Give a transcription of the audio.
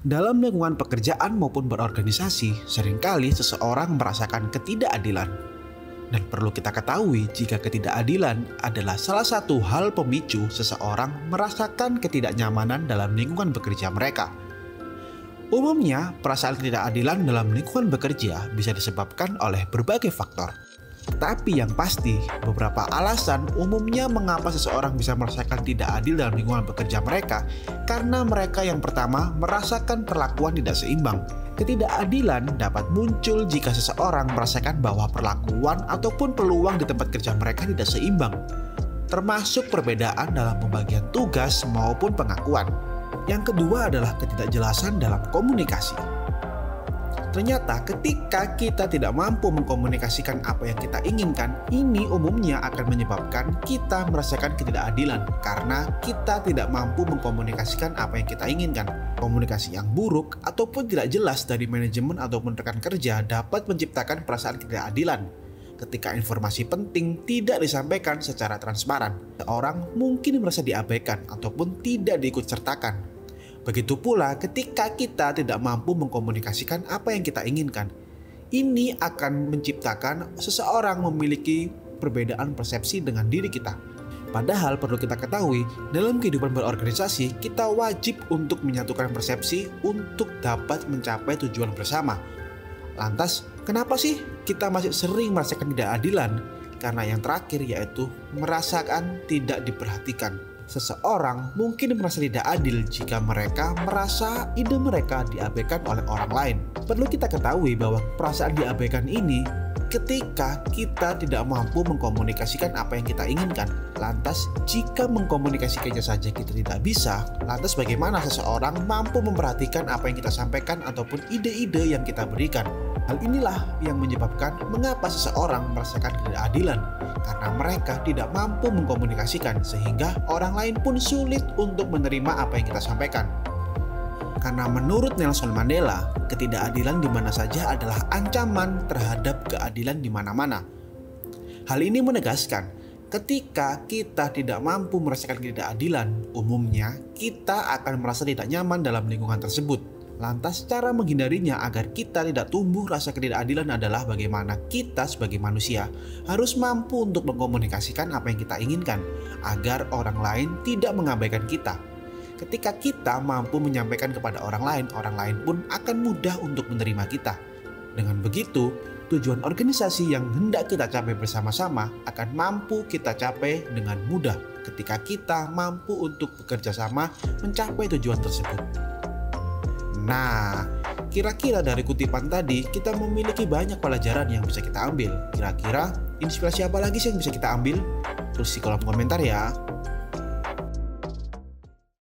Dalam lingkungan pekerjaan maupun berorganisasi, seringkali seseorang merasakan ketidakadilan. Dan perlu kita ketahui jika ketidakadilan adalah salah satu hal pemicu seseorang merasakan ketidaknyamanan dalam lingkungan bekerja mereka. Umumnya, perasaan ketidakadilan dalam lingkungan bekerja bisa disebabkan oleh berbagai faktor. Tapi yang pasti, beberapa alasan umumnya mengapa seseorang bisa merasakan tidak adil dalam lingkungan bekerja mereka, karena mereka yang pertama merasakan perlakuan tidak seimbang. Ketidakadilan dapat muncul jika seseorang merasakan bahwa perlakuan ataupun peluang di tempat kerja mereka tidak seimbang, termasuk perbedaan dalam pembagian tugas maupun pengakuan. Yang kedua adalah ketidakjelasan dalam komunikasi. Ternyata ketika kita tidak mampu mengkomunikasikan apa yang kita inginkan, ini umumnya akan menyebabkan kita merasakan ketidakadilan karena kita tidak mampu mengkomunikasikan apa yang kita inginkan. Komunikasi yang buruk ataupun tidak jelas dari manajemen ataupun rekan kerja dapat menciptakan perasaan ketidakadilan. Ketika informasi penting tidak disampaikan secara transparan, seorang mungkin merasa diabaikan ataupun tidak diikutsertakan. Begitu pula ketika kita tidak mampu mengkomunikasikan apa yang kita inginkan. Ini akan menciptakan seseorang memiliki perbedaan persepsi dengan diri kita. Padahal perlu kita ketahui, dalam kehidupan berorganisasi, kita wajib untuk menyatukan persepsi untuk dapat mencapai tujuan bersama. Lantas, kenapa sih kita masih sering merasakan ketidakadilan? Karena yang terakhir yaitu merasakan tidak diperhatikan. Seseorang mungkin merasa tidak adil jika mereka merasa ide mereka diabaikan oleh orang lain. Perlu kita ketahui bahwa perasaan diabaikan ini ketika kita tidak mampu mengkomunikasikan apa yang kita inginkan. Lantas, jika mengkomunikasikannya saja kita tidak bisa, lantas bagaimana seseorang mampu memperhatikan apa yang kita sampaikan ataupun ide-ide yang kita berikan? Hal inilah yang menyebabkan mengapa seseorang merasakan ketidakadilan, karena mereka tidak mampu mengkomunikasikan sehingga orang lain pun sulit untuk menerima apa yang kita sampaikan. Karena menurut Nelson Mandela, ketidakadilan di mana saja adalah ancaman terhadap keadilan di mana-mana. Hal ini menegaskan, ketika kita tidak mampu merasakan ketidakadilan, umumnya kita akan merasa tidak nyaman dalam lingkungan tersebut. Lantas cara menghindarinya agar kita tidak tumbuh rasa ketidakadilan adalah bagaimana kita sebagai manusia harus mampu untuk mengkomunikasikan apa yang kita inginkan agar orang lain tidak mengabaikan kita. Ketika kita mampu menyampaikan kepada orang lain pun akan mudah untuk menerima kita. Dengan begitu, tujuan organisasi yang hendak kita capai bersama-sama akan mampu kita capai dengan mudah ketika kita mampu untuk bekerja sama mencapai tujuan tersebut. Nah, kira-kira dari kutipan tadi kita memiliki banyak pelajaran yang bisa kita ambil. Kira-kira inspirasi apa lagi sih yang bisa kita ambil? Tulis di kolom komentar ya.